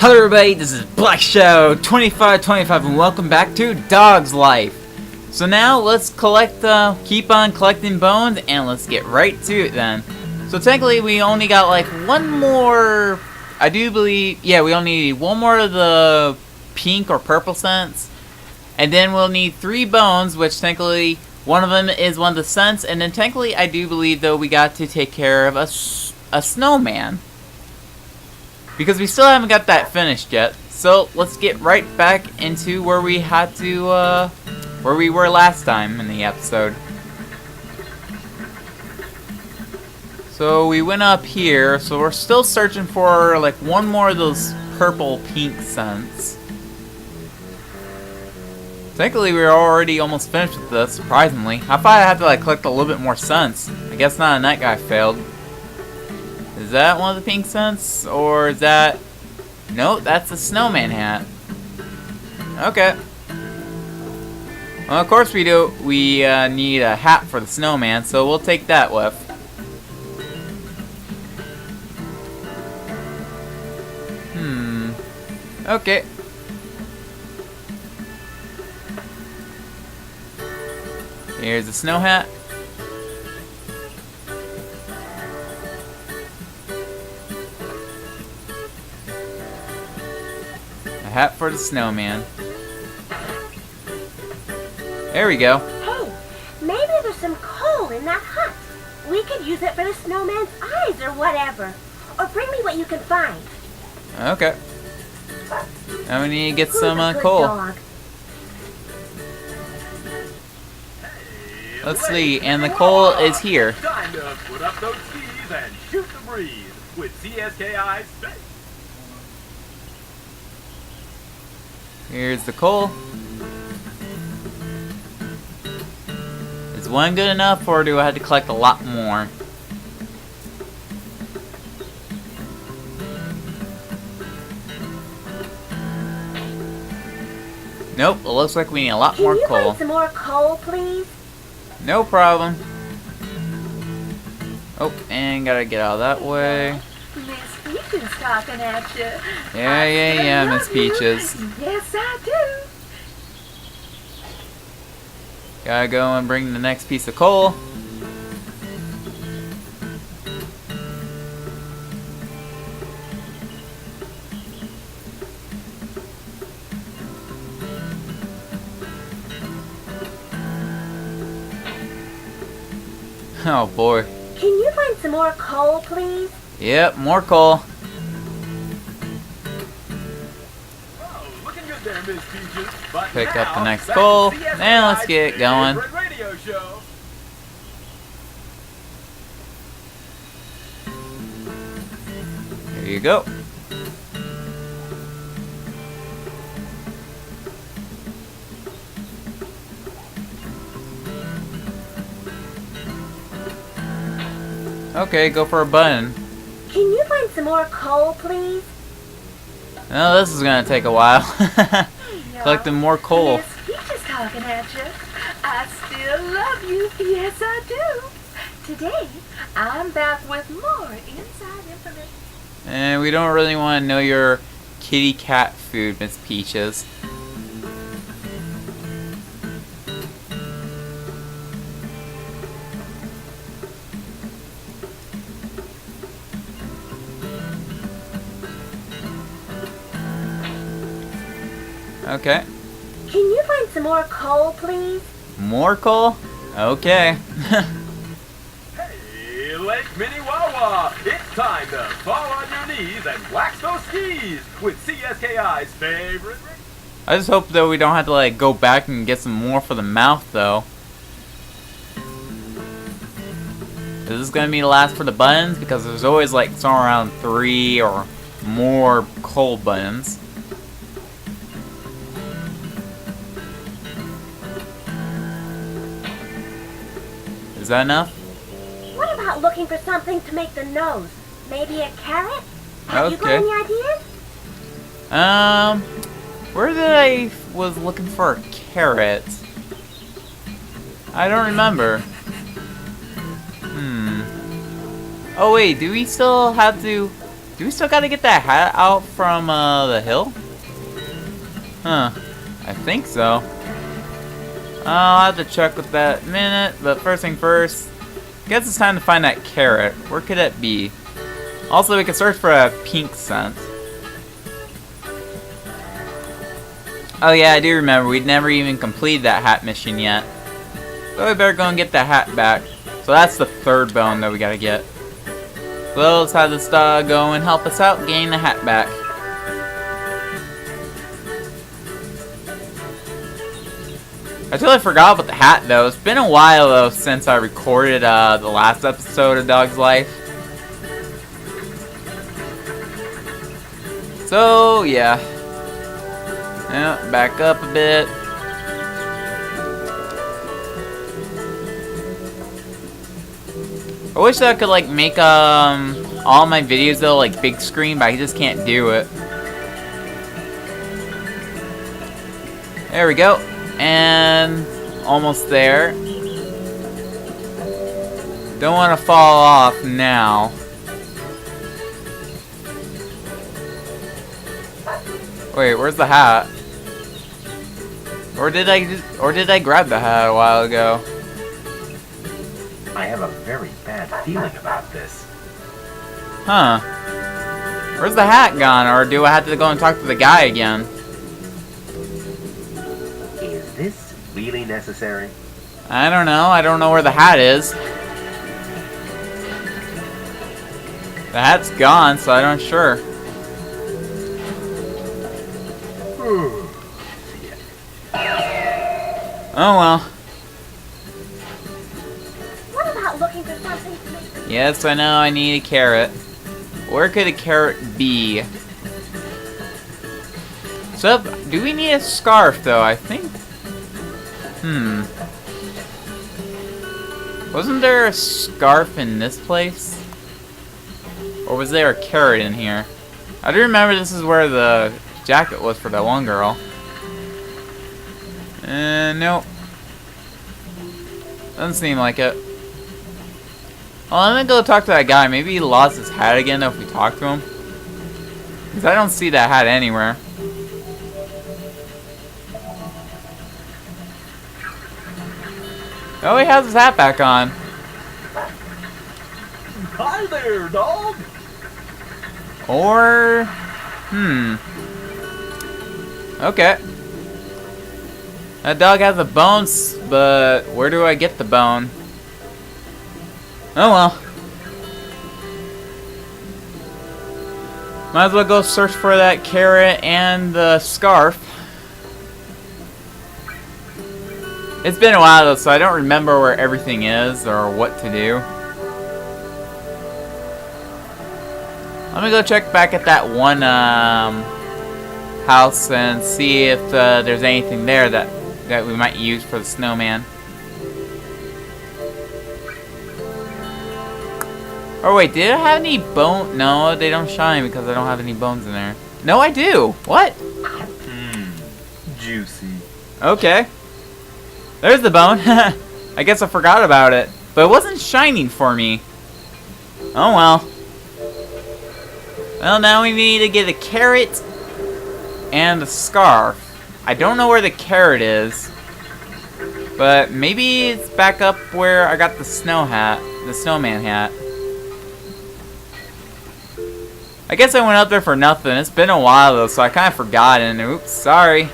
Hello everybody, this is Black Shadow 2525 and welcome back to Dog's Life. So now let's keep on collecting bones and let's get right to it then. So technically we only got like one more, I do believe, yeah, we only need one more of the pink or purple scents. And then we'll need 3 bones, which technically one of them is one of the scents. And then technically I do believe though we got to take care of a snowman. Because we still haven't got that finished yet. So let's get right back into where we had to, where we were last time in the episode. So we went up here, so we're still searching for like one more of those purple pink scents. Technically we were already almost finished with this, surprisingly. I thought I had to like collect a little bit more scents. I guess not, and that guy failed. Is that one of the pink scents? Or is that... Nope, that's a snowman hat. Okay. Well, of course we do. We need a hat for the snowman, so we'll take that with. Okay. Here's the snow hat. A hat for the snowman. There we go. Hey, maybe there's some coal in that hut. We could use it for the snowman's eyes or whatever. Or bring me what you can find. Okay. Now we need to get Who's some a good coal. dog? Let's see, and the coal is here. Time to put up those skis and shoot the breeze with CSKI Space. Here's the coal. Is one good enough, or do I have to collect a lot more? Nope, it looks like we need a lot more Can you coal. find some more coal, please? No problem. Oh, and gotta get out of that way. Miss Peaches talking at you. Yeah, Miss Peaches. Yes, I do. Gotta go and bring the next piece of coal. Oh boy. Can you find some more coal, please? Yep, more coal. Oh, looking good there, Miss Peaches. But Pick now, up the next back to coal. CSKI's Now let's get going. favorite radio show. Here you go. Okay, go for a button. Can you find some more coal, please? Oh, this is gonna take a while. Collecting more coal. Miss Peaches talking at you. I still love you. Yes, I do. Today, I'm back with more inside information. And we don't really want to know your kitty cat food, Miss Peaches. Okay. Can you find some more coal, please? More coal? Okay. Hey, Lake Minnewawa, it's time to fall on your knees and wax those skis with CSKI's favorite. I just hope that we don't have to like go back and get some more for the mouth though. Is this gonna be the last for the buttons? Because there's always like somewhere around 3 or more coal buttons. Is that enough? What about looking for something to make the nose? Maybe a carrot? Have you got Okay. any ideas? Where did I was looking for a carrot? I don't remember. Oh wait, do we still have to Do we still gotta get that hat out from the hill? Huh. I think so. I'll have to check with that in a minute, but first thing first, guess it's time to find that carrot. Where could it be? Also, we can search for a pink scent. Oh yeah, I do remember, we'd never even completed that hat mission yet. So we better go and get the hat back. So that's the third bone that we gotta get. So let's have this dog go and help us out getting the hat back. I totally forgot about the hat though. It's been a while though since I recorded the last episode of Dog's Life. So yeah. Yeah, back up a bit. I wish I could like make all my videos though like big screen, but I just can't do it. There we go. And almost there. Don't want to fall off now. Wait, where's the hat? Or did I grab the hat a while ago? I have a very bad feeling about this. Huh. Where's the hat gone? Or do I have to go and talk to the guy again? Is this really necessary? I don't know. I don't know where the hat is. The hat's gone, so I'm not sure. Oh well. What about looking for something to make Yes, I know I need a carrot. Where could a carrot be? So, do we need a scarf though? I think. Wasn't there a scarf in this place? Or was there a carrot in here? I do remember this is where the jacket was for that one girl. Nope. Doesn't seem like it. Well, I'm gonna go talk to that guy. Maybe he lost his hat again if we talk to him. Because I don't see that hat anywhere. Oh, he has his hat back on. Hi there, dog! Or... Okay. That dog has a bone, but where do I get the bone? Oh well. Might as well go search for that carrot and the scarf. It's been a while though, so I don't remember where everything is or what to do. Let me go check back at that one house and see if there's anything there that we might use for the snowman. Oh wait, did I have any bone? No, they don't shine because I don't have any bones in there. No, I do. What? Juicy. Okay. There's the bone. I guess I forgot about it. But it wasn't shining for me. Oh well. Well, now we need to get a carrot and a scarf. I don't know where the carrot is. But maybe it's back up where I got the snowman hat. I guess I went up there for nothing. It's been a while though, so I kind of forgot. And oops, sorry.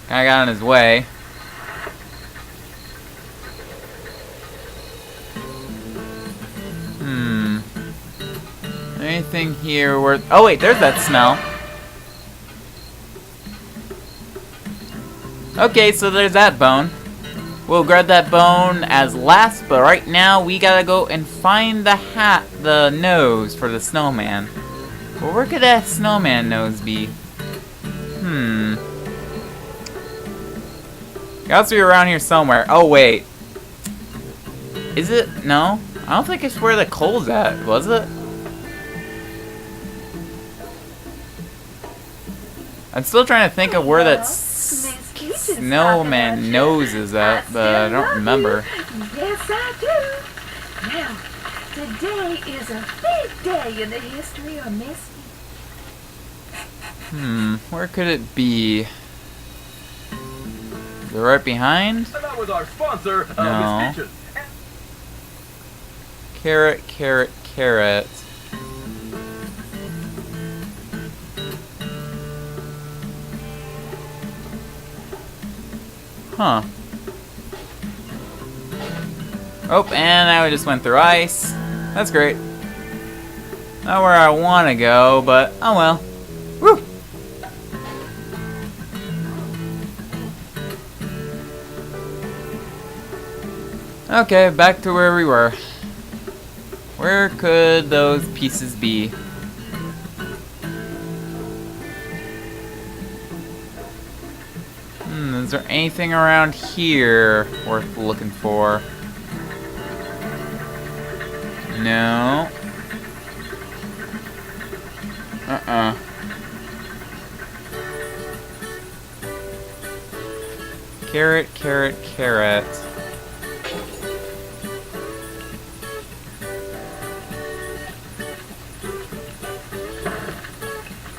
I got in his way. Anything here worth... Oh wait, there's that smell. Okay, so there's that bone. We'll grab that bone as last, but right now we gotta go and find the hat, the nose for the snowman. Well, where could that snowman nose be? Got to be around here somewhere. Oh wait. Is it? No? I don't think it's where the coal's at, was it? I'm still trying to think of where that snowman nose is at, but I don't remember. Yes, I do. Now, Today is a big day in the history of Misty. Where could it be? They're right behind? That was our sponsor, No. Miss Peaches. Carrot, carrot, carrot. Huh. Oh, and now we just went through ice. That's great. Not where I want to go, but oh well. Woo! Okay, back to where we were. Where could those pieces be? Is there anything around here worth looking for? No. Carrot, carrot, carrot.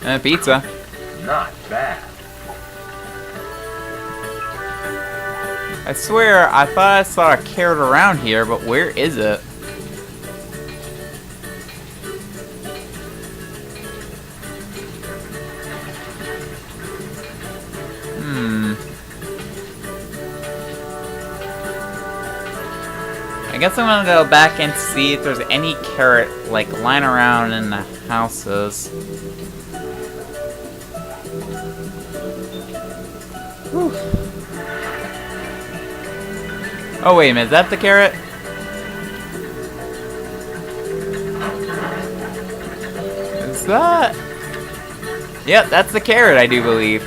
And a pizza. Not bad. I swear, I thought I saw a carrot around here, but where is it? I guess I'm gonna go back and see if there's any carrot, like, lying around in the houses. Whew. Oh, wait a minute, is that the carrot? Is that? Yep, that's the carrot, I do believe.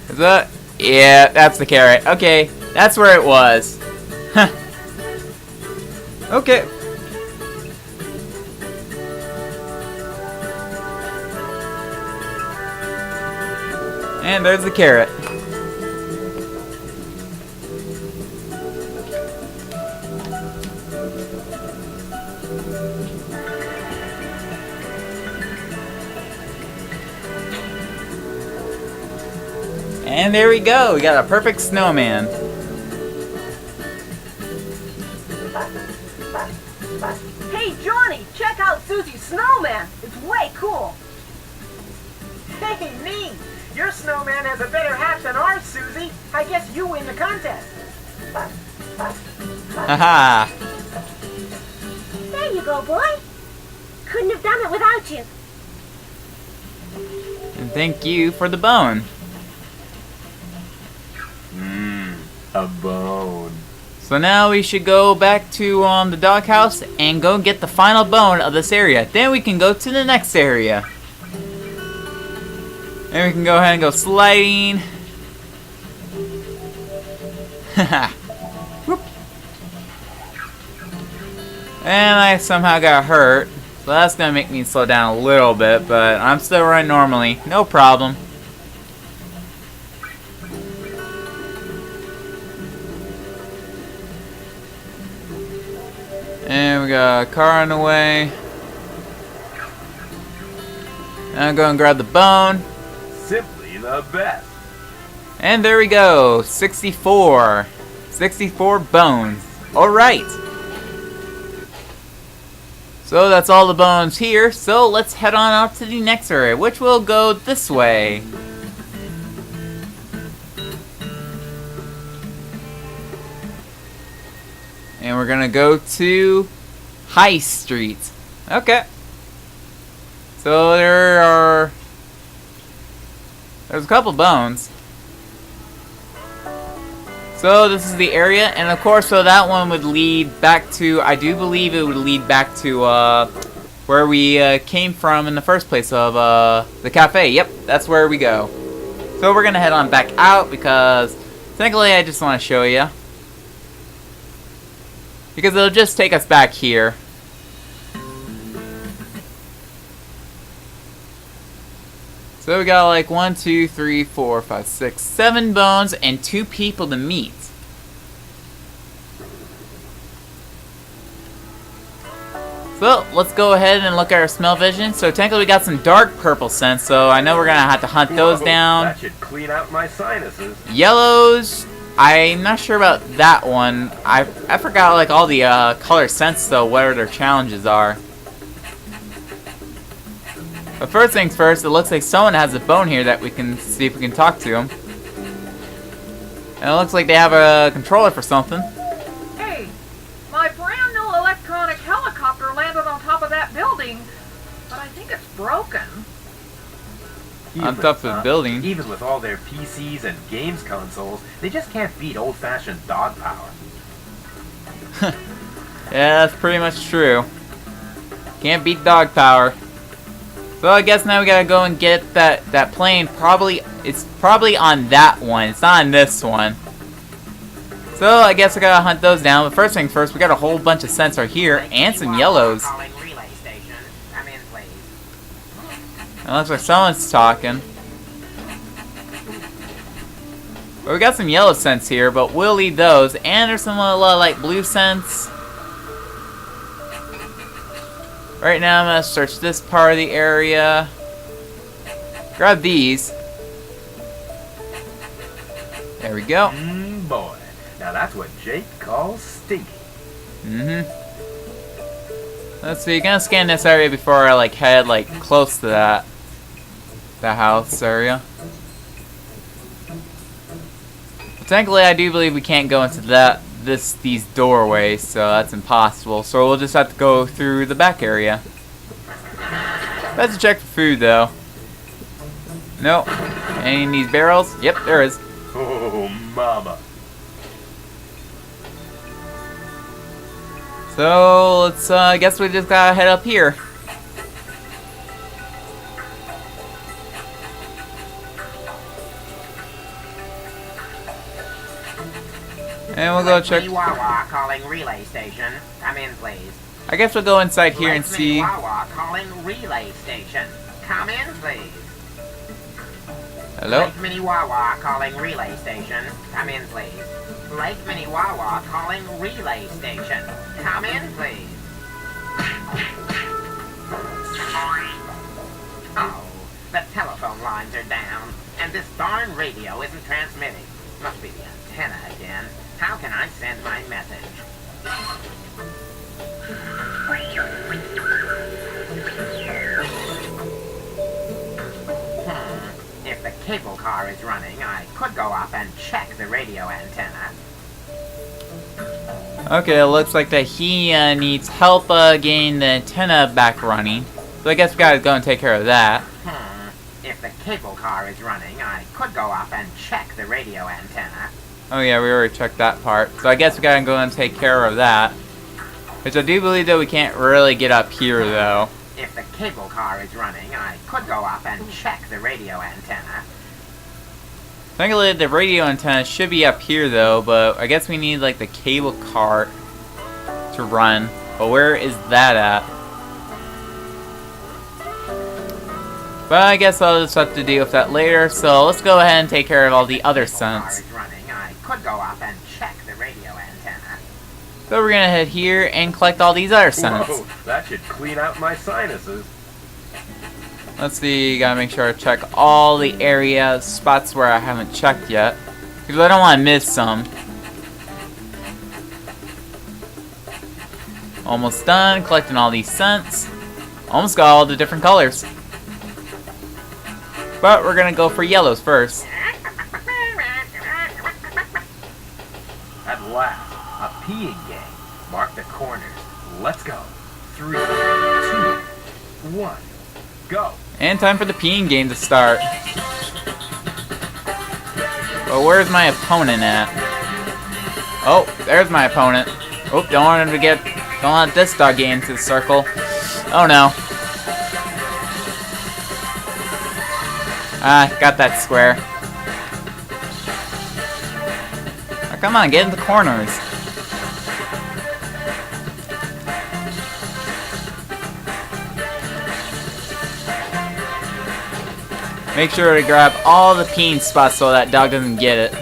Is that? Yeah, that's the carrot. Okay, that's where it was. Huh. Okay. And there's the carrot. And there we go. We got a perfect snowman. Hey, Johnny, check out Susie's snowman. It's way cool. Hey, me! Your snowman has a better hat than ours, Susie. I guess you win the contest. Haha. There you go, boy. Couldn't have done it without you. And thank you for the bone. A bone. So now we should go back to the doghouse and go get the final bone of this area. Then we can go to the next area. And we can go ahead and go sliding. Haha. Whoop. And I somehow got hurt. So that's gonna make me slow down a little bit, but I'm still running normally. No problem. And we got a car on the way. And I'm going to grab the bone. Simply the best. And there we go. 64. 64 bones. Alright. So that's all the bones here. So let's head on out to the next area, which will go this way. And we're gonna go to High Street. Okay. So there's a couple bones. So this is the area, and of course, so that one would lead back to, I do believe it would lead back to where we came from in the first place of the cafe. Yep, that's where we go. So we're gonna head on back out because technically I just want to show you. Because it'll just take us back here. So we got like 1, 2, 3, 4, 5, 6, 7 bones and 2 people to meet. So, let's go ahead and look at our smell vision. So, technically we got some dark purple scents, so I know we're gonna have to hunt those Whoa, down. That should clean out my sinuses. Yellows, I'm not sure about that one. I forgot like all the color scents though, whatever their challenges are. But first things first, it looks like someone has a bone here that we can see if we can talk to them. And it looks like they have a controller for something. Hey, my brand new electronic helicopter landed on top of that building, but I think it's broken. On top of the building. Even with all their PCs and games consoles, they just can't beat old-fashioned dog power. Yeah, that's pretty much true. Can't beat dog power. So I guess now we gotta go and get that plane. It's probably on that one. It's not on this one. So I guess we gotta hunt those down. But first things first, we got a whole bunch of scents right here and some yellows. Calling relay station. Come in, please. It looks like someone's talking. But we got some yellow scents here, but we'll leave those. And there's some like blue scents. Right now I'm gonna search this part of the area. Grab these. There we go. Boy. Now that's what Jake calls stinky. Let's see, gonna scan this area before I like head like close to that house area. Technically I do believe we can't go into these doorways, so that's impossible. So we'll just have to go through the back area. Let's check for food though. Nope. Any in these barrels? Yep, there is. Oh, mama. So let's I guess we just gotta head up here. And we'll go check. Wawa calling relay station. Come in, please. I guess we'll go inside here and see. Wawa calling relay station. Come in, please. Hello? Lake Minnewawa calling relay station. Come in, please. Lake Minnewawa calling relay station. Come in, please. Oh, the telephone lines are down, and this darn radio isn't transmitting. Must be the antenna again. How can I send my message? If the cable car is running, I could go up and check the radio antenna. Okay, it looks like that he needs help getting the antenna back running. So I guess we gotta go and take care of that. If the cable car is running, I could go up and check the radio antenna. Oh yeah, we already checked that part. So I guess we gotta go and take care of that. Which I do believe that we can't really get up here though. If the cable car is running, I could go up and check the radio antenna. Thankfully, the radio antenna should be up here though, but I guess we need like the cable car to run. But where is that at? But I guess I'll just have to deal with that later, so let's go ahead and take care of all the other scents. Running, I could go up and check the radio antenna. So we're gonna head here and collect all these other scents. Whoa, that should clean out my sinuses. Let's see, gotta make sure I check all the areas, spots where I haven't checked yet. Because I don't want to miss some. Almost done collecting all these scents. Almost got all the different colors. But we're gonna go for yellows first. At last, a peeing game. Mark the corners. Let's go. 3, 2, 1, go. And time for the peeing game to start. But where's my opponent at? Oh, there's my opponent. Oh, don't want him to get... Don't let this dog get into the circle. Oh no. Ah, got that square. Oh, come on, get in the corners. Make sure to grab all the peeing spots so that dog doesn't get it.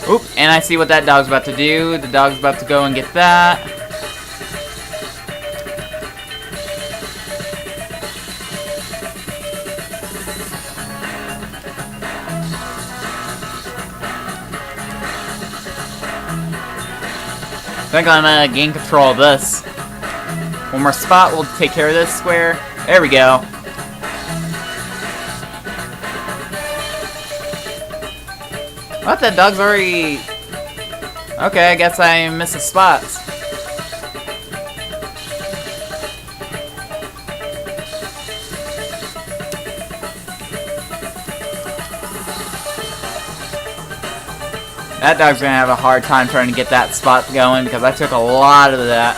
Oop, and I see what that dog's about to do. The dog's about to go and get that. think I'm gonna gain control of this. One more spot, we'll take care of this square. There we go. What? That dog's already... Okay, I guess I missed the spots. That dog's gonna have a hard time trying to get that spot going because I took a lot of that.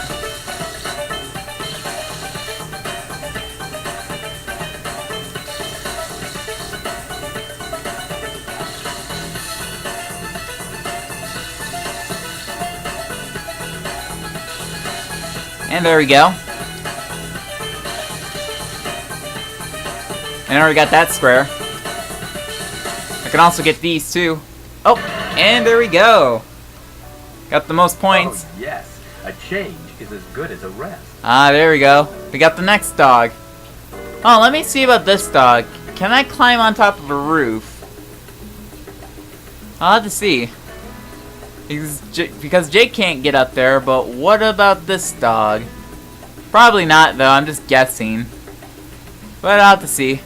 And there we go. And I already got that square. I can also get these too. Oh, and there we go. Got the most points. Oh, yes. A change is as good as a rest. Ah, there we go. We got the next dog. Oh, let me see about this dog. Can I climb on top of a roof? I'll have to see. Because Jake can't get up there, but what about this dog? Probably not, though. I'm just guessing. But I'll have to see.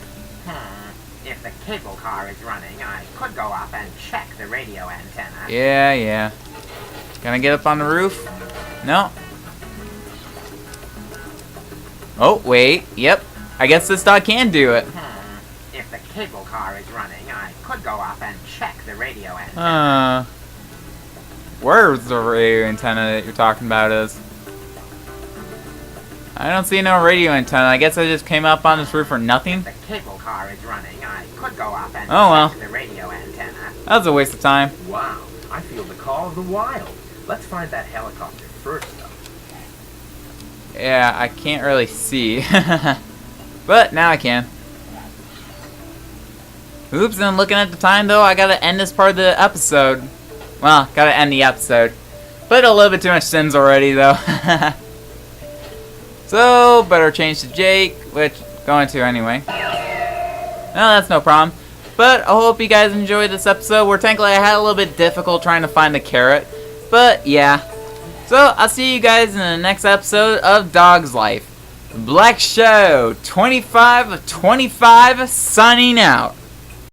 If the cable car is running, I could go up and check the radio antenna. Yeah. Can I get up on the roof? No. Oh, wait. Yep. I guess this dog can do it. If the cable car is running, I could go up and check the radio antenna. Where's the radio antenna that you're talking about is? I don't see no radio antenna. I guess I just came up on this roof for nothing. If the cable car is running, I could go up and check the radio antenna. That was a waste of time. Wow, I feel the call of the wild. Let's find that helicopter first, though. Yeah, I can't really see. But now I can. Oops, and I'm looking at the time though. I gotta end this part of the episode. Well, gotta end the episode. Put a little bit too much sins already though. So, better change to Jake, which going to anyway. No, that's no problem. But I hope you guys enjoyed this episode where technically I had a little bit difficult trying to find the carrot. But yeah. So, I'll see you guys in the next episode of Dog's Life. Black Show 25 of 25 signing out.